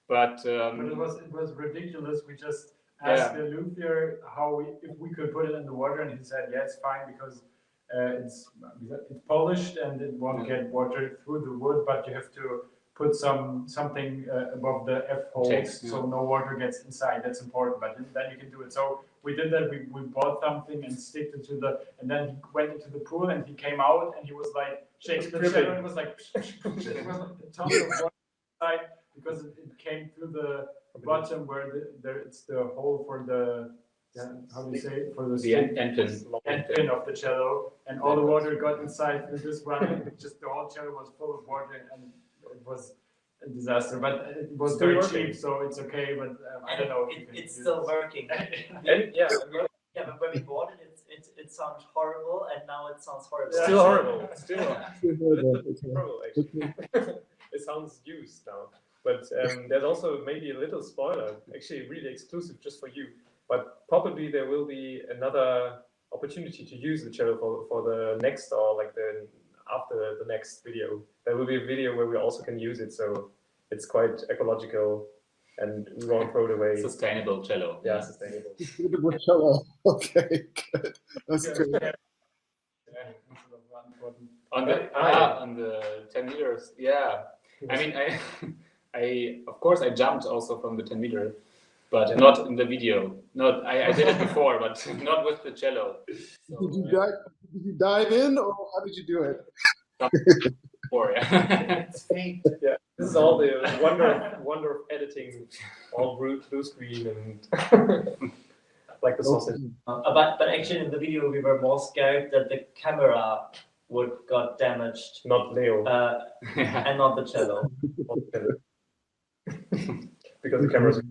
Speaker 6: but it was ridiculous. We just asked the luthier if we could put it in the water, and he said, yeah, it's fine because it's polished and it won't get water through the wood, but you have to put something above the F holes so no water gets inside. That's important, but then you can do it. So we did that. We bought something and sticked it and then he went into the pool and he came out and he was like shaking the cello and it was like it was a ton of water inside because it came through the bottom where it's the hole for the for the end pin of the cello, and all the water got inside through this one, and just the whole cello was full of water, and it was a disaster. But it was very cheap, so it's okay. But I don't know.
Speaker 3: It's still working. But when we bought it sounded horrible, and now it sounds horrible.
Speaker 5: Still horrible. Still horrible. Actually, it sounds used now. But there's also maybe a little spoiler, actually really exclusive just for you. But probably there will be another opportunity to use the cello for the next or after the next video. There will be a video where we also can use it, so it's quite ecological and we won't throw it away.
Speaker 4: Sustainable cello.
Speaker 5: Yeah, sustainable.
Speaker 1: Sustainable cello. Okay, good. That's great.
Speaker 4: On the 10 meters, yeah. I mean, I of course I jumped also from the 10 meter. But not in the video. I did it before, but not with the cello. So,
Speaker 1: did you dive in, or how did you do it?
Speaker 4: Before,
Speaker 5: it's fake. Yeah, this is all the wonder of editing, all blue screen and like the sausage.
Speaker 3: But actually, in the video, we were more scared that the camera would got damaged.
Speaker 5: Not Leo.
Speaker 3: And not the cello.
Speaker 5: Because the cameras.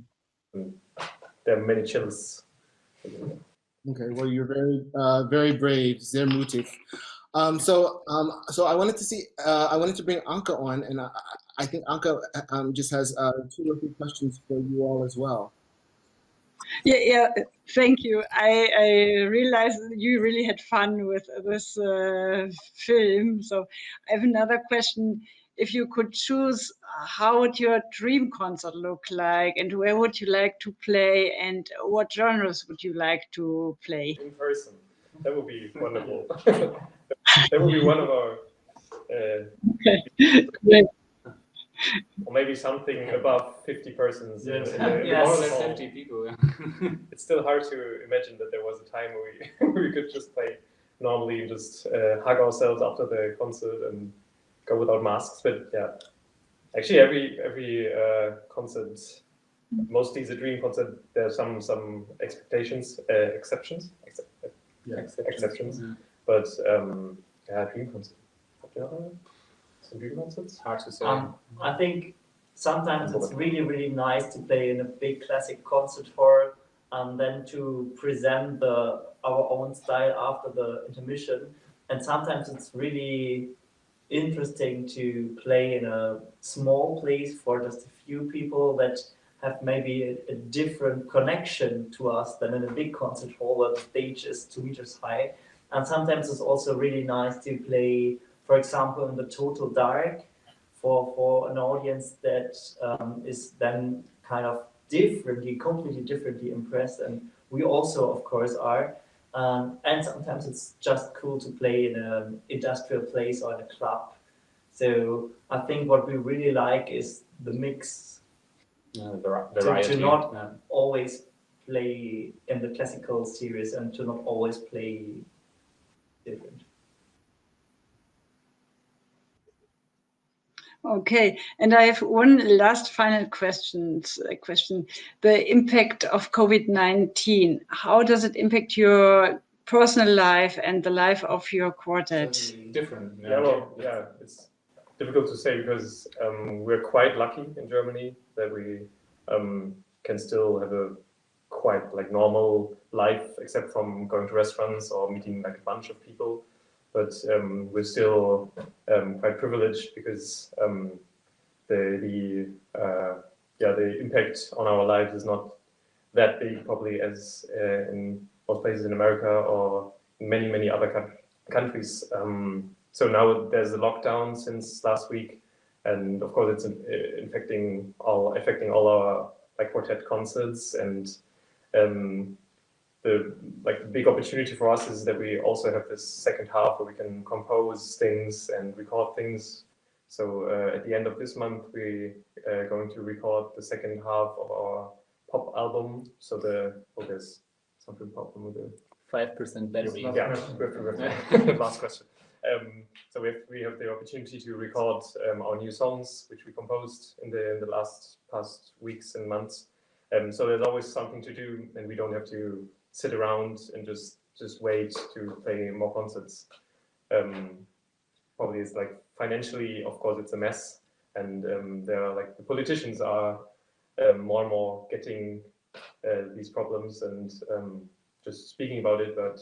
Speaker 5: There are many cellos.
Speaker 1: Okay, well, you're very brave, sehr mutig. So I wanted to I wanted to bring Anke on, and I think Anke just has 2 or 3 questions for you all as well.
Speaker 2: Yeah, thank you. I realized you really had fun with this film. So I have another question. If you could choose, how would your dream concert look like, and where would you like to play, and what genres would you like to play?
Speaker 5: In person, that would be wonderful. That would be one of our,
Speaker 2: Okay, great.
Speaker 5: or maybe something above 50 persons.
Speaker 6: Yes.
Speaker 5: In the
Speaker 3: Yes.
Speaker 4: More or less
Speaker 5: hall.
Speaker 4: 50 people.
Speaker 5: It's still hard to imagine that there was a time where we could just play normally and just hug ourselves after the concert and go without masks. But yeah, actually every concert, mostly the dream concert, there are some expectations, exceptions. Exceptions.
Speaker 4: Yeah.
Speaker 5: But yeah, dream concert. Some dream concerts?
Speaker 4: Hard to say.
Speaker 3: I think sometimes it's really nice to play in a big classic concert hall and then to present our own style after the intermission. And sometimes it's really interesting to play in a small place for just a few people that have maybe a different connection to us than in a big concert hall where the stage is 2 meters high. And sometimes it's also really nice to play, for example, in the total dark for an audience that is then kind of completely differently impressed. And we also, of course, are. And sometimes it's just cool to play in an industrial place or in a club. So I think what we really like is the mix,
Speaker 4: Variety.
Speaker 3: to not always play in the classical series and to not always play different.
Speaker 2: Okay, and I have one last final question. The impact of COVID-19. How does it impact your personal life and the life of your quartet?
Speaker 4: Different.
Speaker 5: Yeah, well, yeah, it's difficult to say because we're quite lucky in Germany that we can still have a quite like normal life, except from going to restaurants or meeting like a bunch of people. But we're still quite privileged because the impact on our lives is not that big, probably as in most places in America or in many other countries. So now there's a lockdown since last week, and of course it's affecting all our like quartet concerts. And the big opportunity for us is that we also have this second half where we can compose things and record things. So at the end of this month, we are going to record the second half of our pop album. So there's something problem with the
Speaker 4: 5% battery.
Speaker 5: yeah. Last question. So we have the opportunity to record our new songs, which we composed in the past weeks and months. So there's always something to do, and we don't have to sit around and just wait to play more concerts. Probably it's like financially, of course, it's a mess, and there are like the politicians are more and more getting these problems and just speaking about it. But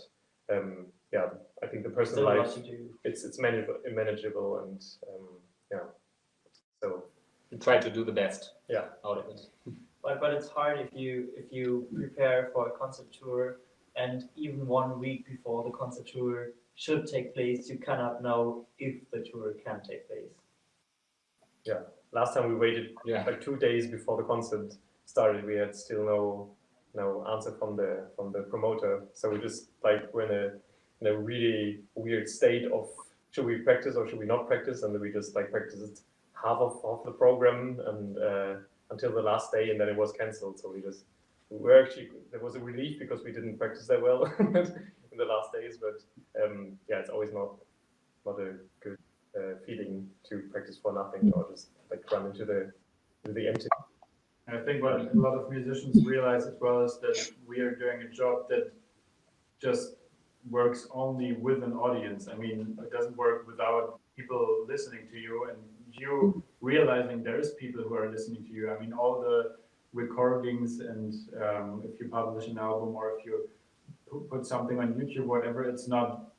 Speaker 5: yeah, I think the personal
Speaker 3: Still a lot
Speaker 5: life
Speaker 3: to do.
Speaker 5: it's manageable, and yeah. So
Speaker 4: We try to do the best
Speaker 5: yeah.
Speaker 4: out of it.
Speaker 3: But it's hard if you prepare for a concert tour and even 1 week before the concert tour should take place, you cannot know if the tour can take place.
Speaker 5: Yeah. Last time we waited like 2 days before the concert started. We had still no answer from the promoter. So we just like were in a really weird state of should we practice or should we not practice? And then we just like practiced half of the program and until the last day, and then it was cancelled. So there was a relief because we didn't practice that well in the last days. But yeah, it's always not a good feeling to practice for nothing or just like run into the empty.
Speaker 6: I think what a lot of musicians realize as well is that we are doing a job that just works only with an audience. I mean, it doesn't work without people listening to you and you realizing there is people who are listening to you. I mean, all the recordings and if you publish an album or if you put something on YouTube, whatever, it's not,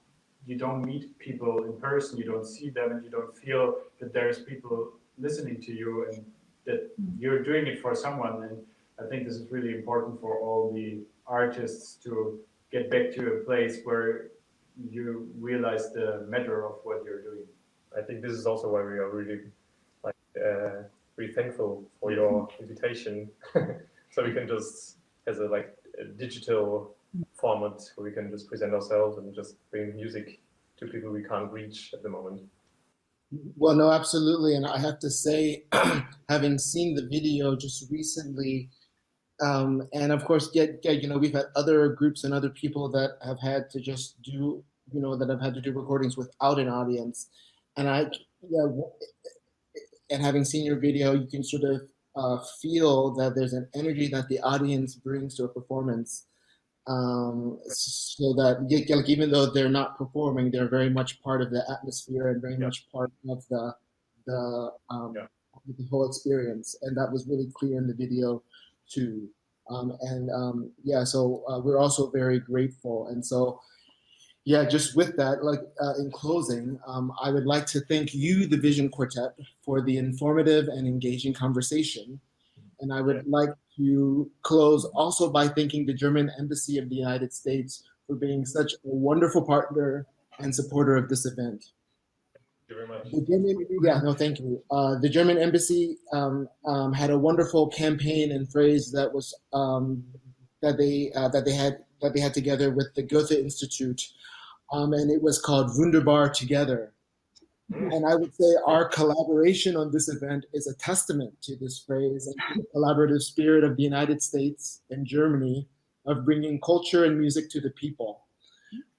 Speaker 6: you don't meet people in person, you don't see them, and you don't feel that there's people listening to you and that you're doing it for someone. And I think this is really important for all the artists to get back to a place where you realize the matter of what you're doing.
Speaker 5: I think this is also why we are really really thankful for your invitation. So we can just, as a digital format, where we can just present ourselves and just bring music to people we can't reach at the moment.
Speaker 1: Well, no, absolutely. And I have to say, having seen the video just recently, and of course, we've had other groups and other people that have had to just do, that have had to do recordings without an audience. And and having seen your video, you can sort of feel that there's an energy that the audience brings to a performance. So that even though they're not performing, they're very much part of the atmosphere and very much part of the whole experience. And that was really clear in the video too. So we're also very grateful. And so, just with that, in closing, I would like to thank you, the Vision Quartet, for the informative and engaging conversation. And I would like to close also by thanking the German Embassy of the United States for being such a wonderful partner and supporter of this event.
Speaker 5: Thank you very much.
Speaker 1: Thank you. The German Embassy had a wonderful campaign and phrase that was that they had together with the Goethe Institute, and it was called Wunderbar Together. And I would say our collaboration on this event is a testament to this phrase and to the collaborative spirit of the United States and Germany of bringing culture and music to the people.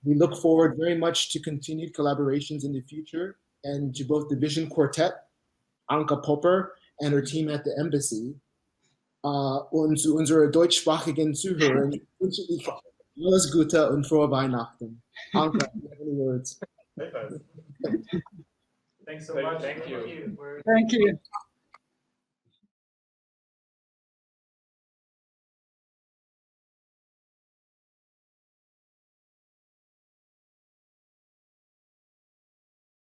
Speaker 1: We look forward very much to continued collaborations in the future and to both the Vision Quartet, Anke Popper, and her team at the Embassy. Und zu unsere deutschsprachigen Zuhörer wünsche ich alles Gute und frohe Weihnachten. Anke, any words?
Speaker 6: Thanks so much.
Speaker 4: Thank you.
Speaker 2: Thank you.